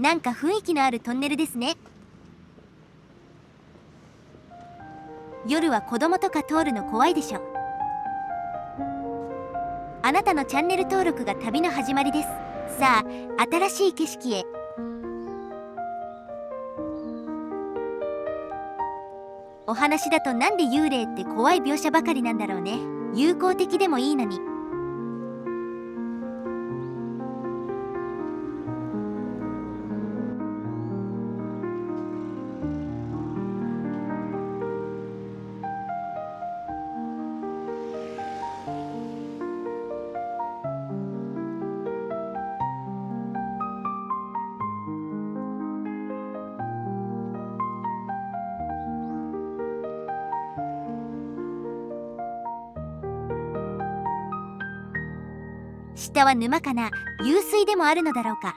なんか雰囲気のあるトンネルですね。夜は子供とか通るの怖いでしょ。あなたのチャンネル登録が旅の始まりです。さあ、新しい景色へ。お話だとなんで幽霊って怖い描写ばかりなんだろうね。友好的でもいいのに。下は沼かな。湧水でもあるのだろうか。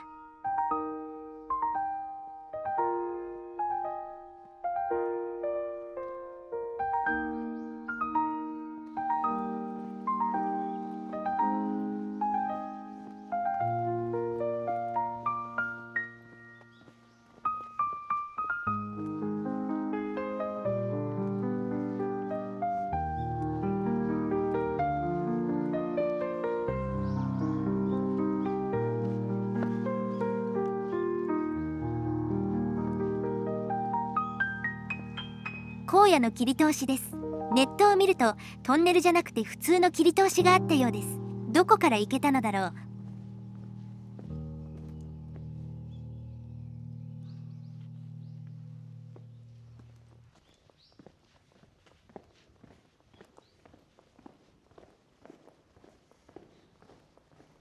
荒野の切り通しです。ネットを見るとトンネルじゃなくて普通の切り通しがあったようです。どこから行けたのだろう。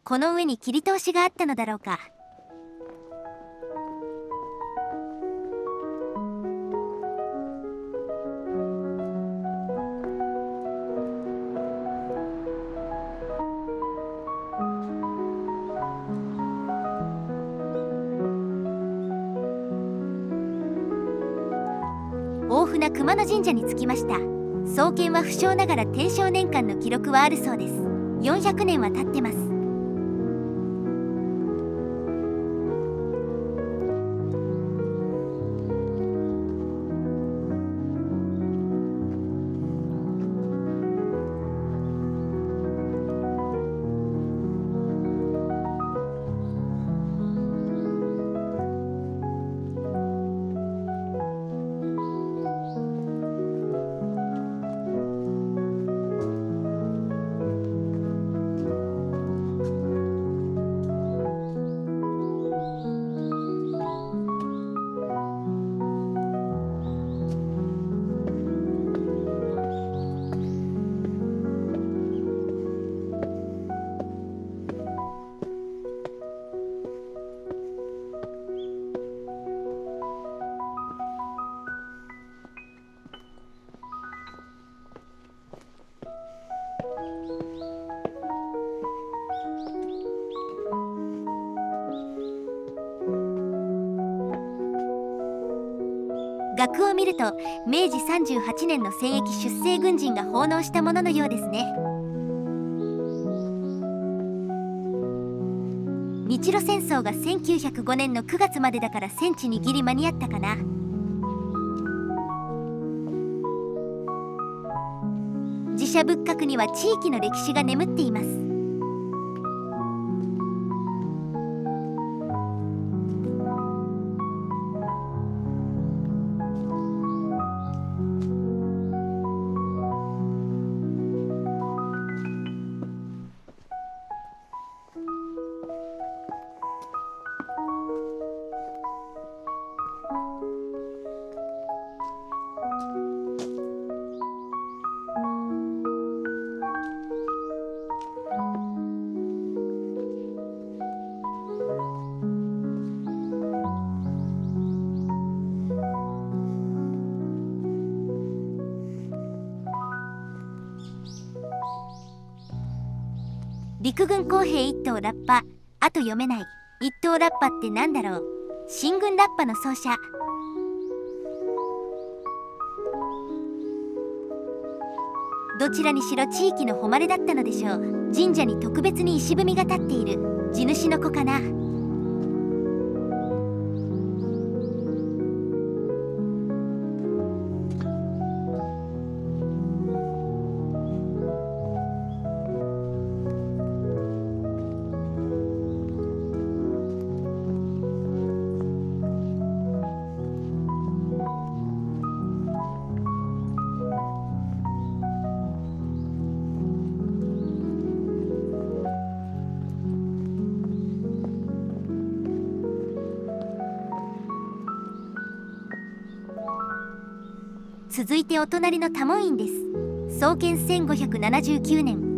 この上に切り通しがあったのだろうか。大船熊野神社に着きました。創建は不詳ながら天正年間の記録はあるそうです。400年は経ってます。額を見ると明治38年の戦役出征軍人が奉納したもののようですね。日露戦争が1905年の9月までだから戦地にギリ間に合ったかな。寺社仏閣には地域の歴史が眠っています。陸軍工兵一等ラッパ、あと読めない。一等ラッパってなんだろう。進軍ラッパの奏者。どちらにしろ地域の誉れだったのでしょう。神社に特別に石踏みが立っている。地主の子かな。続いてお隣の多聞院です。創建1579年。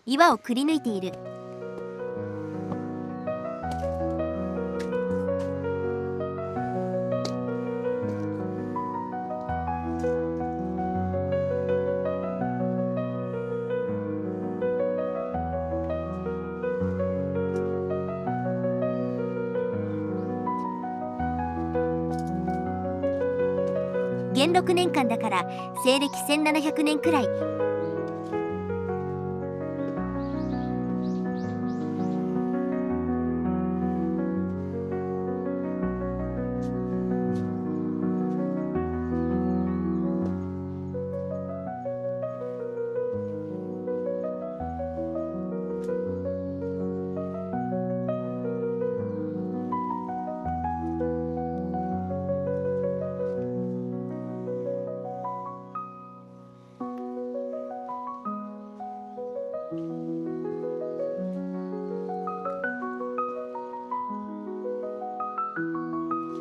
岩をくり抜いている。元禄年間だから西暦1700年くらい。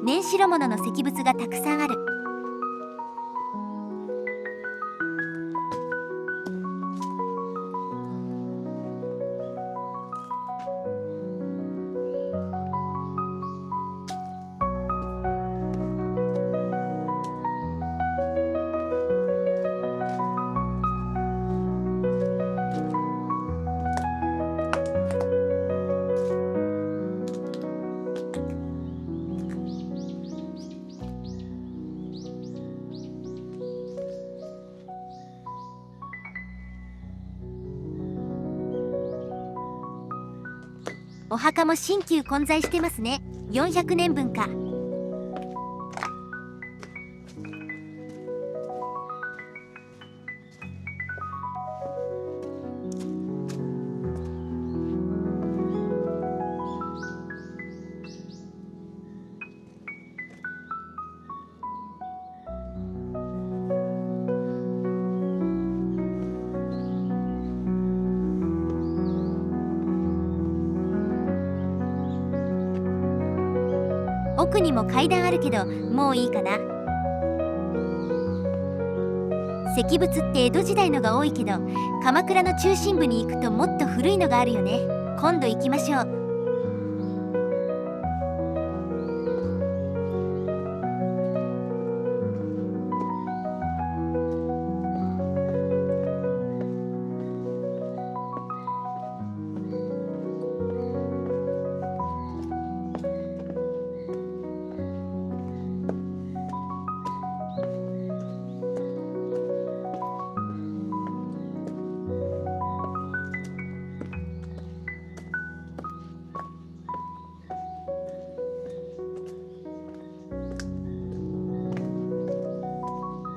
年代物の石仏がたくさんある。お墓も新旧混在してますね。400年分か。奥にも階段あるけどもういいかな。石仏って江戸時代のが多いけど、鎌倉の中心部に行くともっと古いのがあるよね。今度行きましょう。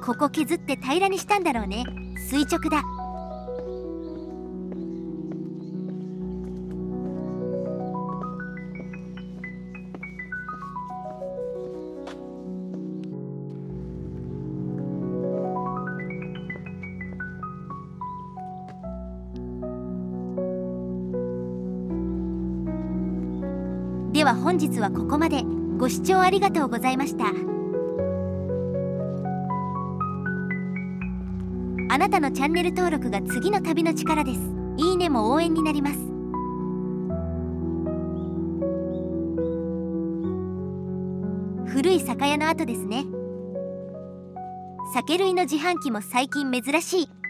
ここ削って平らにしたんだろうね。垂直だ。では本日はここまで。ご視聴ありがとうございました。あなたのチャンネル登録が次の旅の力です。いいねも応援になります。古い酒屋の跡ですね。酒類の自販機も最近珍しい。